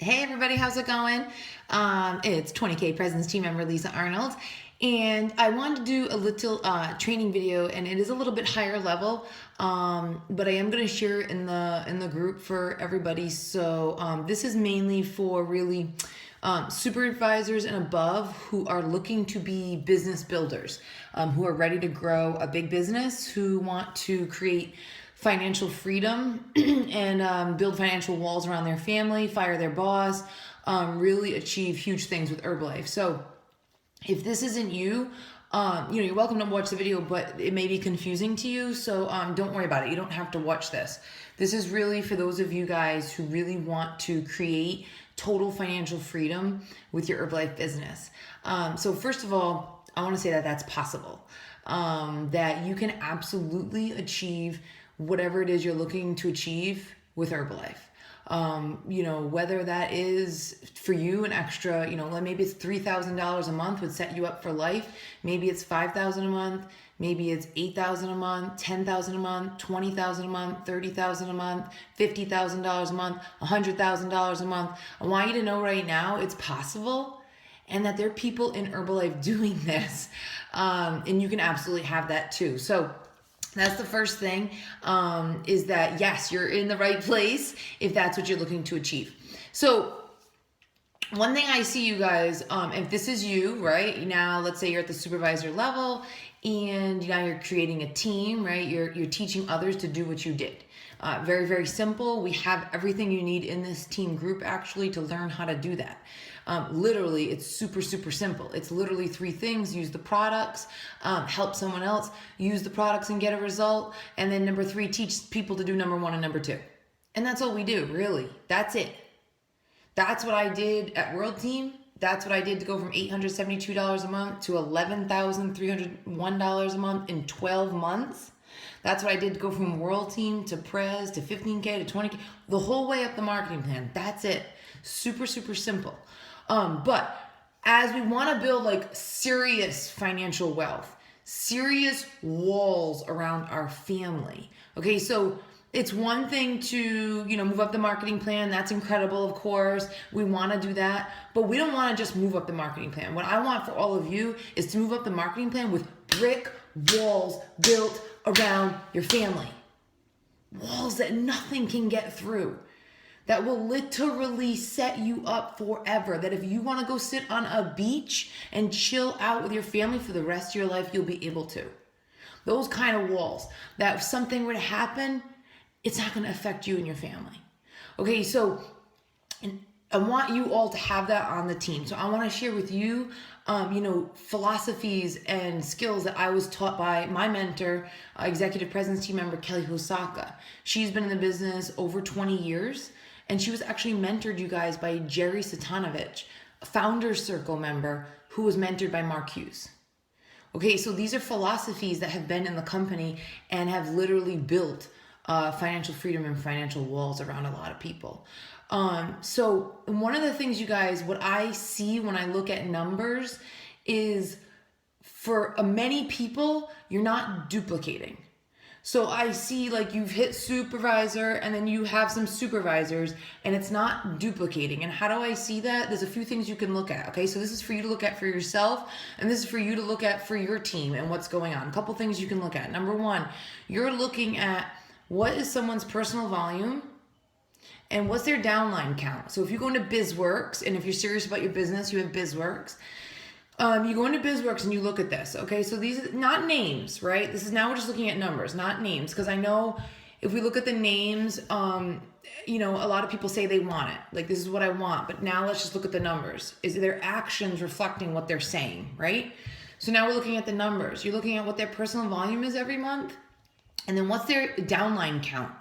Hey everybody, how's it going? It's 20K Presence team member Lisa Arnold, and I wanted to do a little training video, and it is a little bit higher level, but I am going to share it in the group for everybody. So this is mainly for really supervisors and above who are looking to be business builders, who are ready to grow a big business, who want to create financial freedom and build financial walls around their family, fire their boss, really achieve huge things with Herbalife. So if this isn't you, you're welcome to watch the video, but it may be confusing to you. So don't worry about it. You don't have to watch this. This is really for those of you guys who really want to create total financial freedom with your Herbalife business. So first of all, I want to say that that's possible. That you can absolutely achieve whatever it is you're looking to achieve with Herbalife. Whether that is for you an extra, maybe it's $3,000 a month would set you up for life. Maybe it's $5,000 a month. Maybe it's $8,000 a month, $10,000 a month, $20,000 a month, $30,000 a month, $50,000 a month, $100,000 a month. I want you to know right now it's possible, and that there are people in Herbalife doing this, and you can absolutely have that too. So that's the first thing, is that yes, you're in the right place if that's what you're looking to achieve. So one thing I see, you guys, if this is you, right now, let's say you're at the supervisor level and now you're creating a team, right? You're teaching others to do what you did. Very, very simple. We have everything you need in this team group actually to learn how to do that. Literally, it's super, super simple. It's literally 3 things: use the products, help someone else use the products and get a result. And then number 3, teach people to do number 1 and number 2. And that's all we do, really. That's it. That's what I did at World Team. That's what I did to go from $872 a month to $11,301 a month in 12 months. That's what I did to go from World Team to Prez to 15K to 20K, the whole way up the marketing plan. That's it. Super, super simple. But as we want to build like serious financial wealth, serious walls around our family. Okay, so it's one thing to, move up the marketing plan. That's incredible, of course. We want to do that. But we don't want to just move up the marketing plan. What I want for all of you is to move up the marketing plan with brick walls built around your family. Walls that nothing can get through. That will literally set you up forever. That if you want to go sit on a beach and chill out with your family for the rest of your life, you'll be able to. Those kind of walls. That if something were to happen, it's not going to affect you and your family. Okay, so I want you all to have that on the team. So I want to share with you, philosophies and skills that I was taught by my mentor, executive presence team member Kelly Hosaka. She's been in the business over 20 years, and she was actually mentored, you guys, by Jerry Satanovich, a Founders Circle member who was mentored by Mark Hughes. Okay, so these are philosophies that have been in the company and have literally built financial freedom and financial walls around a lot of people. So one of the things, you guys, what I see when I look at numbers is for many people, you're not duplicating. So I see like you've hit supervisor and then you have some supervisors and it's not duplicating. And how do I see that? There's a few things you can look at. Okay, so this is for you to look at for yourself, and this is for you to look at for your team and what's going on. A couple things you can look at. Number 1, you're looking at what is someone's personal volume and what's their downline count. So if you go into BizWorks, and if you're serious about your business, you have BizWorks. You go into BizWorks and you look at this. Okay, so these are not names, right? This is now we're just looking at numbers, not names, because I know if we look at the names, a lot of people say they want it. Like, this is what I want. But now let's just look at the numbers. Is their actions reflecting what they're saying, right? So now we're looking at the numbers. You're looking at what their personal volume is every month. And then what's their downline count?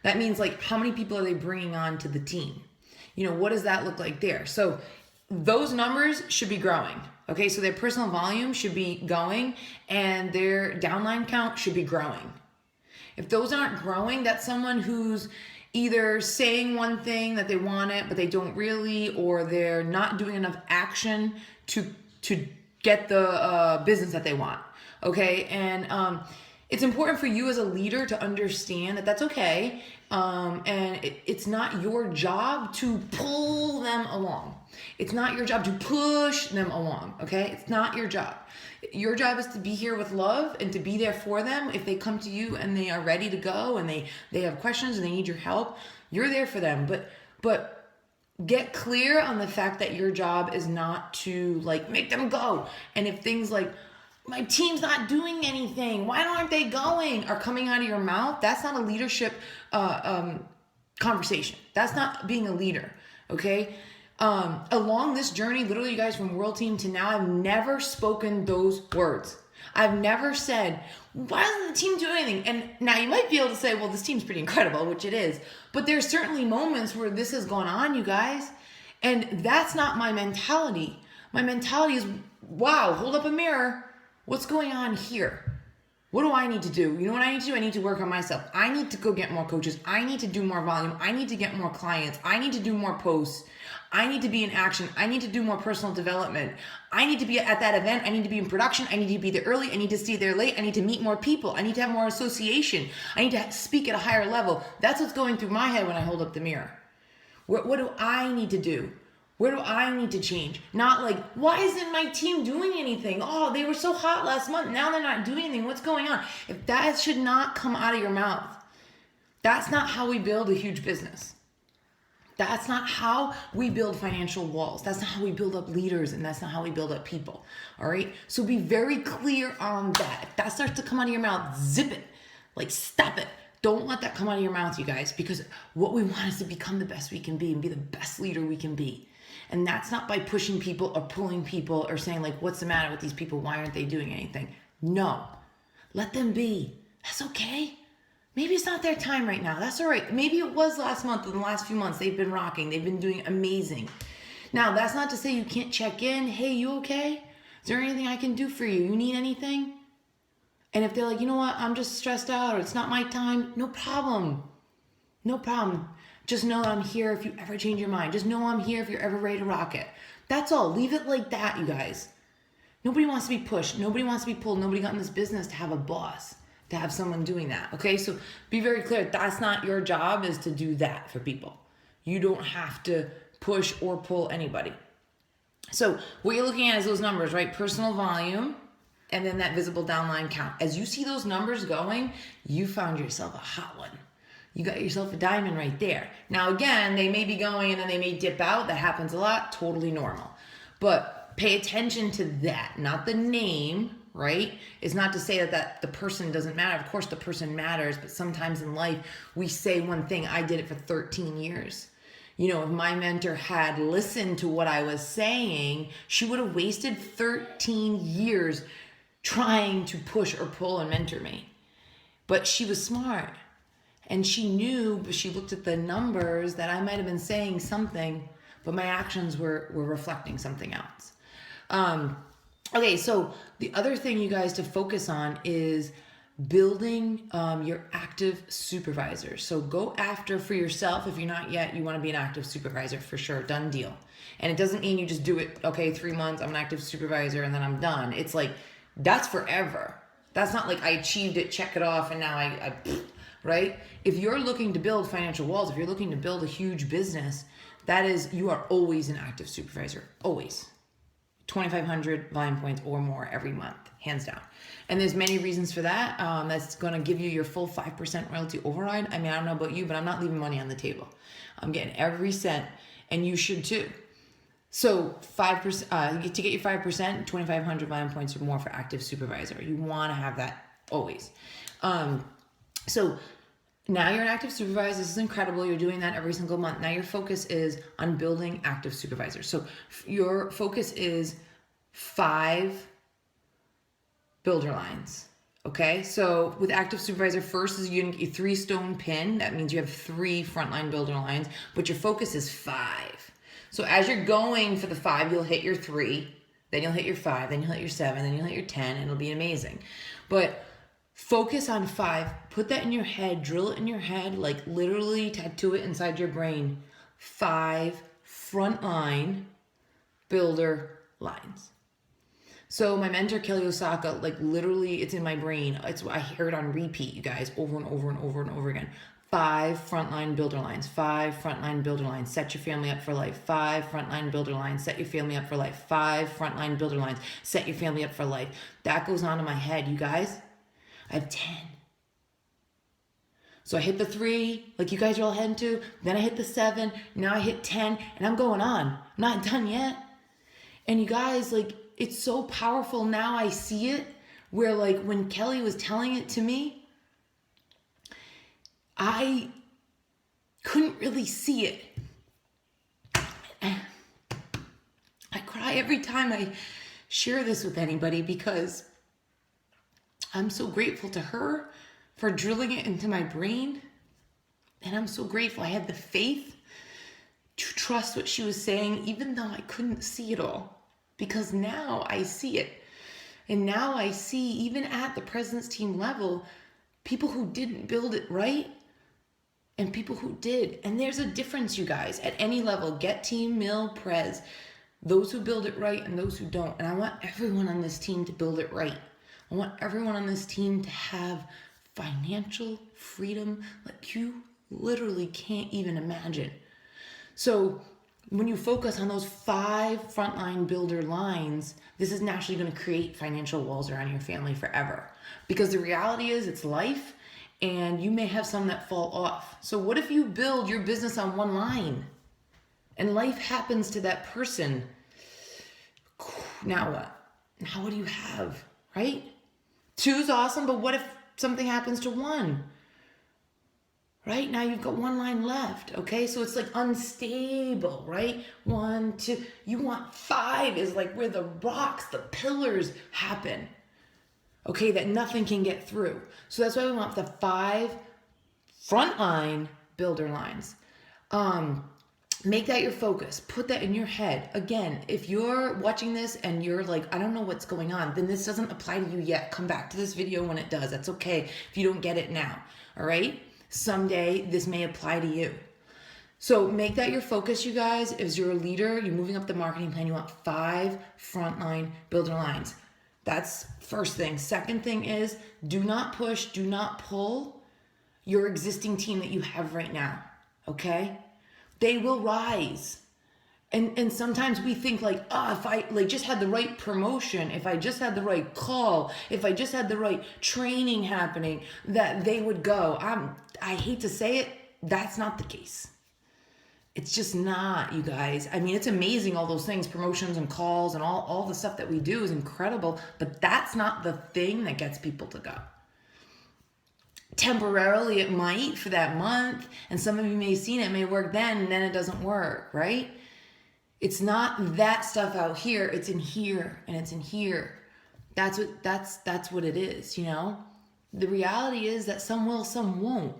That means like how many people are they bringing on to the team? What does that look like there? So those numbers should be growing. Okay, so their personal volume should be going and their downline count should be growing. If those aren't growing, that's someone who's either saying one thing that they want it, but they don't really, or they're not doing enough action to get the business that they want. Okay, and it's important for you as a leader to understand that that's okay. And it's not your job to pull them along. It's not your job to push them along, okay? It's not your job. Your job is to be here with love and to be there for them. If they come to you and they are ready to go and they have questions and they need your help, you're there for them. But get clear on the fact that your job is not to like make them go. And if things like, my team's not doing anything, why aren't they going, are coming out of your mouth, that's not a leadership conversation. That's not being a leader, okay? Along this journey, literally, you guys, from World Team to now, I've never spoken those words. I've never said, why doesn't the team do anything? And now you might be able to say, well, this team's pretty incredible, which it is. But there's certainly moments where this has gone on, you guys. And that's not my mentality. My mentality is, wow, hold up a mirror. What's going on here? What do I need to do? You know what I need to do? I need to work on myself. I need to go get more coaches. I need to do more volume. I need to get more clients. I need to do more posts. I need to be in action. I need to do more personal development. I need to be at that event. I need to be in production. I need to be there early. I need to stay there late. I need to meet more people. I need to have more association. I need to speak at a higher level. That's what's going through my head when I hold up the mirror. What do I need to do? Where do I need to change? Not like, why isn't my team doing anything? Oh, they were so hot last month. Now they're not doing anything. What's going on? If that should not come out of your mouth. That's not how we build a huge business. That's not how we build financial walls. That's not how we build up leaders, and that's not how we build up people. All right? So be very clear on that. If that starts to come out of your mouth, zip it. Like, stop it. Don't let that come out of your mouth, you guys, because what we want is to become the best we can be and be the best leader we can be. And that's not by pushing people or pulling people or saying like, what's the matter with these people? Why aren't they doing anything? No, let them be. That's okay. Maybe it's not their time right now. That's all right. Maybe it was last month or the last few months. They've been rocking. They've been doing amazing. Now, that's not to say you can't check in. Hey, you okay? Is there anything I can do for you? You need anything? And if they're like, you know what? I'm just stressed out or it's not my time. No problem. No problem. Just know I'm here if you ever change your mind. Just know I'm here if you're ever ready to rock it. That's all. Leave it like that, you guys. Nobody wants to be pushed. Nobody wants to be pulled. Nobody got in this business to have a boss, to have someone doing that. Okay, so be very clear. That's not your job, is to do that for people. You don't have to push or pull anybody. So what you're looking at is those numbers, right? Personal volume and then that visible downline count. As you see those numbers going, you found yourself a hot one. You got yourself a diamond right there. Now, again, they may be going and then they may dip out. That happens a lot. Totally normal. But pay attention to that, not the name, right? It's not to say that the person doesn't matter. Of course, the person matters, but sometimes in life, we say one thing. I did it for 13 years. You know, if my mentor had listened to what I was saying, she would have wasted 13 years trying to push or pull and mentor me. But she was smart. And she knew, but she looked at the numbers, that I might have been saying something, but my actions were reflecting something else. Okay, so the other thing, you guys, to focus on is building your active supervisor. So go after for yourself. If you're not yet, you want to be an active supervisor for sure. Done deal. And it doesn't mean you just do it, okay, 3 months, I'm an active supervisor, and then I'm done. It's like, that's forever. That's not like I achieved it, check it off, and now I right? If you're looking to build financial walls, if you're looking to build a huge business, that is, you are always an active supervisor, always. 2,500 volume points or more every month, hands down. And there's many reasons for that. That's going to give you your full 5% royalty override. I mean, I don't know about you, but I'm not leaving money on the table. I'm getting every cent, and you should too. So 5%, to get your 5%, 2,500 volume points or more for active supervisor. You want to have that always. So now you're an active supervisor. This is incredible. You're doing that every single month. Now your focus is on building active supervisors. So your focus is 5 builder lines. Okay. So with active supervisor, first is you're going to get your 3-stone pin. That means you have 3 frontline builder lines, but your focus is 5. So as you're going for the 5, you'll hit your 3, then you'll hit your 5, then you'll hit your 7, then you'll hit your 10, and it'll be amazing. But focus on 5. Put that in your head. Drill it in your head. Like literally tattoo it inside your brain. 5 frontline builder lines. So my mentor, Kelly Osaka, like literally it's in my brain. I hear it on repeat, you guys, over and over and over and over again. 5 frontline builder lines, 5 frontline builder lines, set your family up for life, 5 frontline builder lines, set your family up for life, 5 frontline builder lines, set your family up for life. That goes on in my head, you guys. I have 10. So I hit the 3, like you guys are all heading to, then I hit the 7, now I hit 10, and I'm going on. I'm not done yet. And you guys, like, it's so powerful. Now I see it, where like when Kelly was telling it to me, I couldn't really see it. I cry every time I share this with anybody because I'm so grateful to her for drilling it into my brain. And I'm so grateful I had the faith to trust what she was saying, even though I couldn't see it all. Because now I see it. And now I see, even at the President's Team level, people who didn't build it right and people who did. And there's a difference, you guys, at any level, Get Team, Mill, Prez, those who build it right and those who don't. And I want everyone on this team to build it right. I want everyone on this team to have financial freedom like you literally can't even imagine. So when you focus on those 5 frontline builder lines, this is naturally going to create financial walls around your family forever. Because the reality is it's life, and you may have some that fall off. So what if you build your business on one line and life happens to that person? Now what? Now what do you have, right? 2 is awesome, but what if something happens to 1? Right? Now you've got 1 line left, okay? So it's like unstable, right? 1, 2, you want 5 is like where the rocks, the pillars happen, okay? That nothing can get through. So that's why we want the 5 frontline builder lines. Make that your focus. Put that in your head. Again, if you're watching this and you're like, I don't know what's going on, then this doesn't apply to you yet. Come back to this video when it does. That's okay if you don't get it now, all right? Someday this may apply to you. So make that your focus, you guys. As you're a leader, you're moving up the marketing plan, you want 5 frontline builder lines. That's first thing. Second thing is, do not push, do not pull your existing team that you have right now, okay? They will rise. And sometimes we think like, if I like just had the right promotion, if I just had the right call, if I just had the right training happening, that they would go. I hate to say it, that's not the case. It's just not, you guys. I mean, it's amazing, all those things, promotions and calls and all the stuff that we do is incredible, but that's not the thing that gets people to go. Temporarily, it might for that month, and some of you may have seen it may work then, and then it doesn't work, right? It's not that stuff out here, it's in here, and it's in here. That's what it is, you know? The reality is that some will, some won't.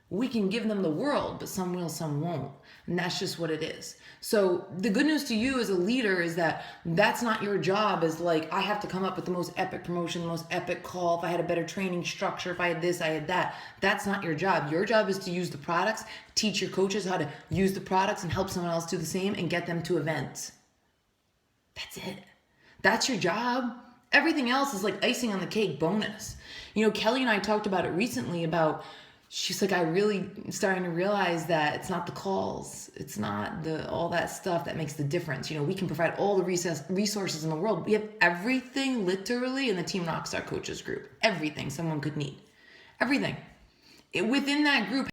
We can give them the world, but some will, some won't. And that's just what it is. So the good news to you as a leader is that that's not your job, is like, I have to come up with the most epic promotion, the most epic call, if I had a better training structure, if I had this, I had that. That's not your job. Your job is to use the products, teach your coaches how to use the products and help someone else do the same and get them to events. That's it. That's your job. Everything else is like icing on the cake, bonus. You know, Kelly and I talked about it recently about, she's like, I really starting to realize that it's not the calls. It's not all that stuff that makes the difference. You know, we can provide all the resources in the world. We have everything literally in the Team Rockstar Coaches group. Everything someone could need. Everything. Within that group